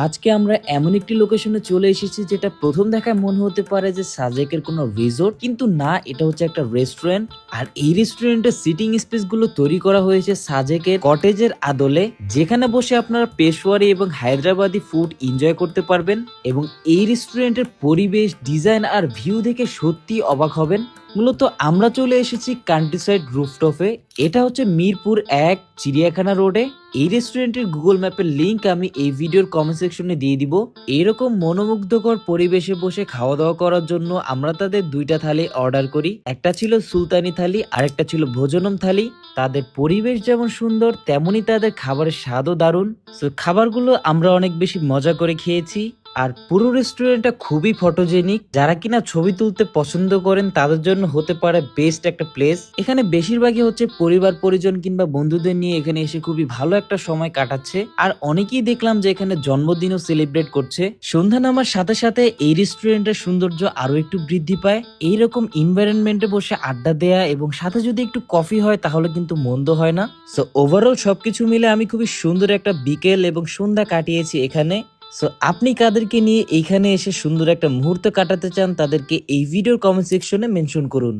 আজকে আমরা এমন একটি লোকেশনে চলে এসেছি যেটা প্রথম দেখায় মনে হতে পারে যে সাজেকের কোনো রিসোর্ট, কিন্তু না, এটা হচ্ছে একটা রেস্টুরেন্ট। আর এই রেস্টুরেন্টের সিটিং স্পেস গুলো তৈরি করা হয়েছে সাজেকের কটেজের আদলে, যেখানে বসে আপনারা পেশোয়ারি এবং হায়দ্রাবাদি ফুড এনজয় করতে পারবেন। এবং এই রেস্টুরেন্টের পরিবেশ, ডিজাইন আর ভিউ দেখে সত্যি অবাক হবেন। মূলত আমরা চলে এসেছি কান্ট্রিসাইড রুফটপে। এটা হচ্ছে মিরপুর 1 চিড়িয়াখানা রোডে। এই রেস্টুরেন্টের গুগল ম্যাপের লিংক আমি এই ভিডিওর কমেন্ট সেকশনে দিয়ে দিব। এইরকম মনোমুগ্ধকর পরিবেশে বসে খাওয়া দাওয়া করার জন্য আমরা তাদের দুইটা থালি অর্ডার করি। একটা ছিল সুলতানি থালি আর একটা ছিল ভোজনম থালি। তাদের পরিবেশ যেমন সুন্দর, তেমনি তাদের খাবারের স্বাদও দারুণ। সো খাবারগুলো আমরা অনেক বেশি মজা করে খেয়েছি। আর পুরো রেস্টুরেন্টটা খুবই ফটোজেনিক। যারা কিনা ছবি তুলতে পছন্দ করেন তাদের জন্য হতে পারে বেস্ট একটা প্লেস। এখানে বেশিরভাগই হচ্ছে পরিবার পরিজন কিংবা বন্ধুদের নিয়ে এখানে এসে খুবই ভালো একটা সময় কাটাচ্ছে। আর অনেকেই দেখলাম যে এখানে জন্মদিনও সেলিব্রেট করছে। সন্ধ্যা নামার সাথে সাথে এই রেস্টুরেন্টের সৌন্দর্য আরো একটু বৃদ্ধি পায়। এইরকম এনভায়রনমেন্টে বসে আড্ডা দেয়া এবং সাথে যদি একটু কফি হয় তাহলে কিন্তু মন্দ হয় না। সো ওভারঅল সবকিছু মিলে আমি খুবই সুন্দর একটা বিকেল এবং সন্ধ্যা কাটিয়েছি এখানে। সো আপনি কাদেরকে নিয়ে এইখানে এসে সুন্দর একটা মুহূর্ত কাটাতে চান তাদেরকে এই ভিডিওর কমেন্ট সেকশনে মেনশন করুন।